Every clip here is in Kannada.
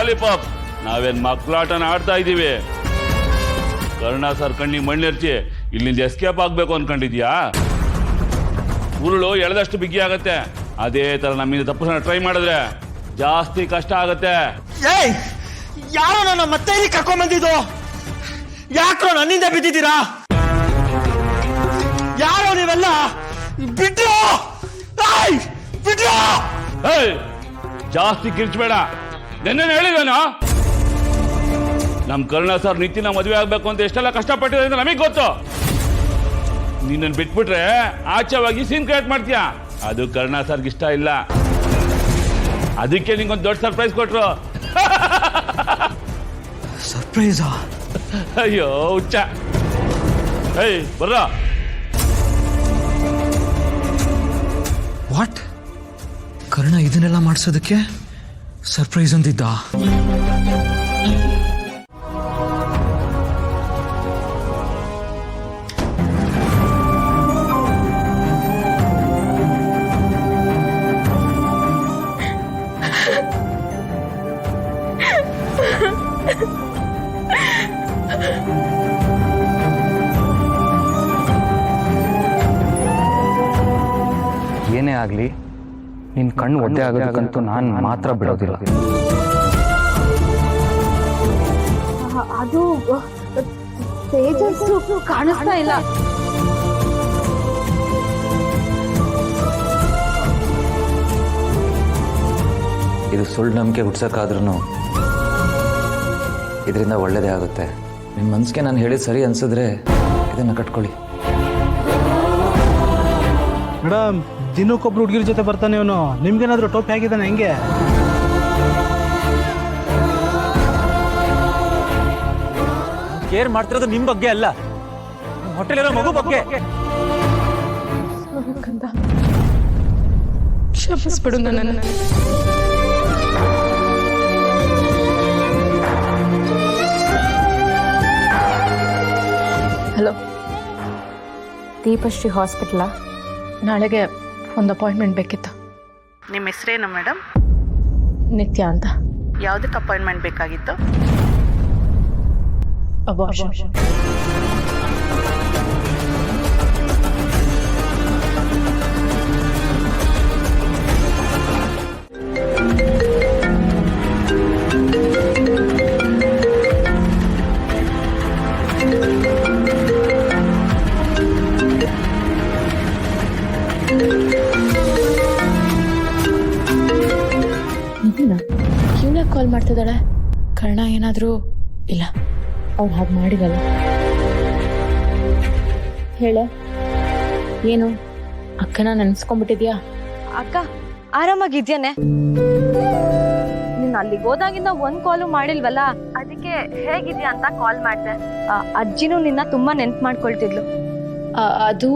ಲಾಲಿಪಾಪ್. ನಾವೇನ್ ಮಕ್ಕಳಾಟನ ಆಡ್ತಾ ಇದ್ದೀವಿ? ಕರ್ಣ ಸರ್ ಕಣ್ಣಿಗೆ ಮಣ್ಣೆರ್ಚಿ ಇಲ್ಲಿಂದ ಎಸ್ಕೇಪ್ ಆಗ್ಬೇಕು ಅನ್ಕೊಂಡಿದ್ಯಾ? ಉರುಳು ಎಳೆದಷ್ಟು ಬಿಗಿ ಆಗತ್ತೆ. ಅದೇ ತರ ನಮ್ಮಿಂದ ತಪ್ಪಿಸೋಣ ಟ್ರೈ ಮಾಡಿದ್ರೆ ಜಾಸ್ತಿ ಕಷ್ಟ ಆಗತ್ತೆ. ಯಾರೋ ನನ್ನ ಮತ್ತೆ ಇಲ್ಲಿ ಕರ್ಕೊಂಡ್ ಬಂದಿದ್ದು? ಯಾಕ್ರೋ ನನ್ನಿಂದ ಬಿದ್ದಿದ್ದೀರಾ? ಯಾರೋ ನೀವೆಲ್ಲ? ಬಿಟ್ರು ಬಿಟ್ರು. ಜಾಸ್ತಿ ಕಿರ್ಚ್ಬೇಡ. ನೆನ್ನೆ ಹೇಳಿದಾನ ನಮ್ ಕರ್ಣ ಸರ್ ನಿತಿನ ಮದುವೆ ಆಗ್ಬೇಕು ಅಂತ ಎಷ್ಟೆಲ್ಲ ಕಷ್ಟಪಟ್ಟಿದೆ ಅಂತ ನಮಗ್ ಗೊತ್ತು. ನಿನ್ನನ್ನು ಬಿಟ್ಬಿಟ್ರೆ ಆಚವಾಗಿ ಸೀನ್ ಕ್ರಿಯೇಟ್ ಮಾಡ್ತೀಯ. ಅದು ಕರ್ಣ ಸರ್ಗೆ ಇಷ್ಟ ಇಲ್ಲ. ಅದಕ್ಕೆ ನಿಂಗೊಂದು ದೊಡ್ಡ ಸರ್ಪ್ರೈಸ್ ಕೊಟ್ರು. ಸರ್ಪ್ರೈಸಾ? ಅಯ್ಯೋ ಹುಚ್ಚ. ಬರ್ರ. ವಾಟ್? ಕರ್ಣ ಇದನ್ನೆಲ್ಲ ಮಾಡಿಸೋದಕ್ಕೆ ಸರ್ಪ್ರೈಸ್ ಅಂತಿದ್ದ? ಏನೇ ಆಗಲಿ ನಿನ್ನ ಕಣ್ಣು ಒದ್ದೆ ಆಗೋದಕ್ಕಂತೂ ನಾನು ಮಾತ್ರ ಬಿಡೋದಿಲ್ಲ. ಅದು ತೇಜಸ್ಸು ಕಾಣಿಸ್ತಾ ಇಲ್ಲ. ಇದು ಸುಳ್ಳು ನಂಬಿಕೆ ಹುಡ್ಸೋಕ್ಕಾದ್ರೂ ಇದರಿಂದ ಒಳ್ಳೇದೇ ಆಗುತ್ತೆ. ನಿಮ್ಮ ಮನಸ್ಸಿಗೆ ನಾನು ಹೇಳಿದ ಸರಿ ಅನ್ಸಿದ್ರೆ ಇದನ್ನು ಕಟ್ಕೊಳ್ಳಿ. ಮೇಡಮ್, ದಿನಕ್ಕೊಬ್ರು ಹುಡುಗಿರ ಜೊತೆ ಬರ್ತಾನೆ ಇವನು. ನಿಮ್ಗೇನಾದ್ರೂ ಟೋಪಿ ಆಗಿದ್ದಾನೆ ಹೆಂಗೆ? ಕೇರ್ ಮಾಡ್ತಿರೋದು ನಿಮ್ ಬಗ್ಗೆ ಅಲ್ಲ, ಹೊಟ್ಟೆಲಿರೋ ಮಗು ಬಗ್ಗೆ. ಕ್ಷಮಿಸ್ಬಿಡು ನನ್ನನ್ನು. ಹಲೋ, ದೀಪಶ್ರೀ ಹಾಸ್ಪಿಟಲಾ? ನಾಳೆಗೆ ಒಂದು ಅಪಾಯಿಂಟ್ಮೆಂಟ್ ಬೇಕಿತ್ತು. ನಿಮ್ಮ ಹೆಸರೇನು ಮೇಡಮ್? ನಿತ್ಯ ಅಂತ. ಯಾವುದಕ್ಕೆ ಅಪಾಯಿಂಟ್ಮೆಂಟ್ ಬೇಕಾಗಿತ್ತು? ಅಬಾರ್ಷನ್. ಇವಳ ಕಾಲ್ ಮಾಡ್ತಿದ್ದಾಳೆ. ಕರ್ಣ ಏನಾದರೂ? ಇಲ್ಲ, ಅವ್ರು ಹಾಗೆ ಮಾಡಿರಲ್ಲ. ಹೇಳ, ಏನು ಅಕ್ಕನ ನೆನ್ಸ್ಕೊಂಡ್ಬಿಟ್ಟಿದ್ಯಾ? ಅಕ್ಕ ಆರಾಮಾಗಿದ್ಯಾನೆ? ನೀನ್ ಅಲ್ಲಿಗೆ ಹೋದಾಗಿಂದ ಒಂದ್ ಕಾಲು ಮಾಡಿಲ್ವಲ್ಲ, ಅದಕ್ಕೆ ಹೇಗಿದ್ಯಾ ಅಂತ ಕಾಲ್ ಮಾಡ್ದೆ. ಅಜ್ಜಿನೂ ನಿನ್ನ ತುಂಬಾ ನೆನ್ಪು ಮಾಡ್ಕೊಳ್ತಿದ್ಲು. ಅದು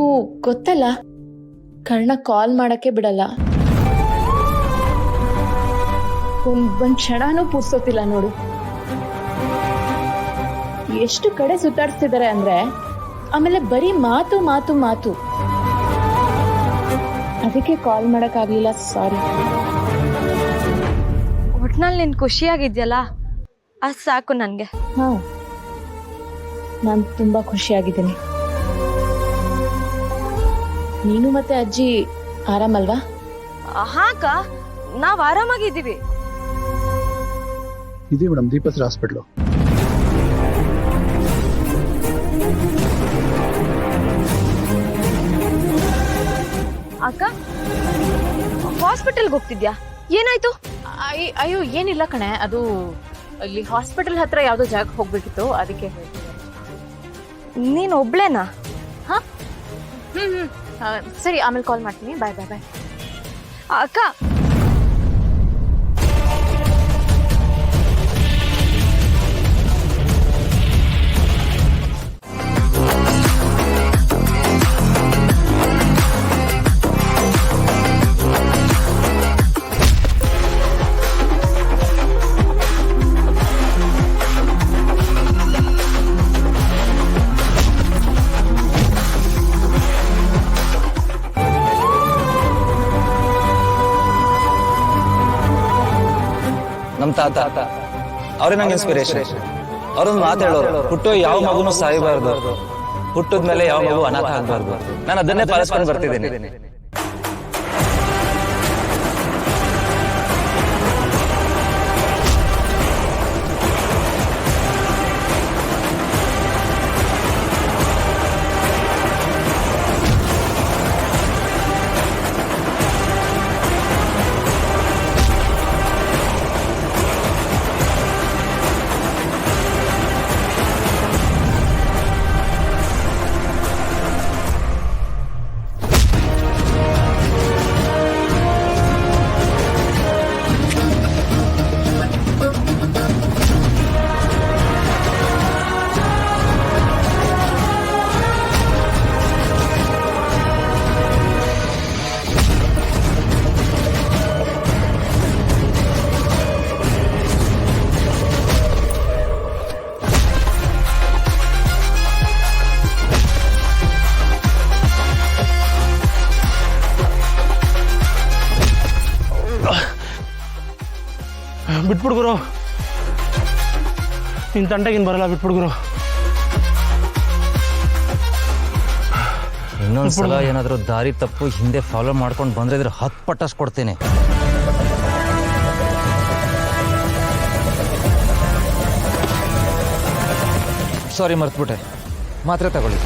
ಗೊತ್ತಲ್ಲ, ಕರ್ಣ ಕಾಲ್ ಮಾಡಕ್ಕೆ ಬಿಡಲ್ಲ. ಒಂದ್ ಕ್ಷಣನೂ ಪುರ್ಸೋತಿಲ್ಲ ನೋಡು. ಎಷ್ಟು ಕಡೆ ಸುತ್ತಾಡಿಸ್ತಿದ್ದಾರೆ ಅಂದ್ರೆ, ಆಮೇಲೆ ಬರೀ ಮಾತು ಮಾತು ಮಾತು. ಅದಕ್ಕೆ ಕಾಲ್ ಮಾಡಕ್ಕಾಗ್ಲಿಲ್ಲ, ಸಾರಿ. ಒಟ್ನಲ್ಲಿ ನೀನ್ ಖುಷಿಯಾಗಿದ್ಯಲ್ಲ, ಅದ್ ಸಾಕು ನನ್ಗೆ. ಹಾ, ನಾನ್ ತುಂಬಾ ಖುಷಿಯಾಗಿದ್ದೀನಿ. ನೀನು ಮತ್ತೆ ಅಜ್ಜಿ ಆರಾಮಲ್ವಾ? ಹಾಕ, ನಾವ್ ಆರಾಮಾಗಿದ್ದೀವಿ. ಇದೆ ಮೇಡಮ್, ದೀಪಶ್ರೀ ಹಾಸ್ಪಿಟ್ಲು. ಅಕ್ಕ, ಹಾಸ್ಪಿಟಲ್ಗೆ ಹೋಗ್ತಿದ್ಯಾ? ಏನಾಯ್ತು? ಅಯ್ಯೋ ಏನಿಲ್ಲ ಕಣೆ, ಅದು ಇಲ್ಲಿ ಹಾಸ್ಪಿಟಲ್ ಹತ್ರ ಯಾವ್ದೋ ಜಾಗಕ್ಕೆ ಹೋಗ್ಬೇಕಿತ್ತು, ಅದಕ್ಕೆ. ನೀನ್ ಒಬ್ಳೇನಾ? ಹಾ, ಸರಿ, ಆಮೇಲೆ ಕಾಲ್ ಮಾಡ್ತೀನಿ. ಬಾಯ್ ಬಾಯ್ ಬಾಯ್. ಅಕ್ಕ, ನಮ್ಮ ತಾತ ಅವರೇ ನಂಗೆ ಇನ್ಸ್ಪಿರೇಷನ್. ಅವ್ರೊಂದು ಮಾತು ಹೇಳೋರು, ಹುಟ್ಟೋ ಯಾವ ಮಗುನು ಸಾಯಬಾರ್ದು, ಹುಟ್ಟಿದ್ಮೇಲೆ ಯಾವ ಮಗು ಅನಾಥ ಆಗಬಾರ್ದು. ನಾನು ಅದನ್ನೇ ಪಾಲಿಸ್ಕೊಂಡು ಬರ್ತಿದ್ದೀನಿ. ಬಿಟ್ಬಿಡು ಗುರು, ನಿನ್ನ ತಂಟೆಗಿನ್ ಬರಲ್ಲ, ಬಿಟ್ಬಿಡು ಗುರು. ಇನ್ನೊಂದ್ಸಲ ಏನಾದರೂ ದಾರಿ ತಪ್ಪು ಹಿಂದೆ ಫಾಲೋ ಮಾಡ್ಕೊಂಡು ಬಂದ್ರೆ ಇದ್ರ 10 ಪಟ್ಟಷ್ಟು ಕೊಡ್ತೇನೆ. ಸಾರಿ, ಮರ್ತ್ಬಿಟ್ಟೆ. ಮಾತ್ರೆ ತಗೊಳ್ಳಿ.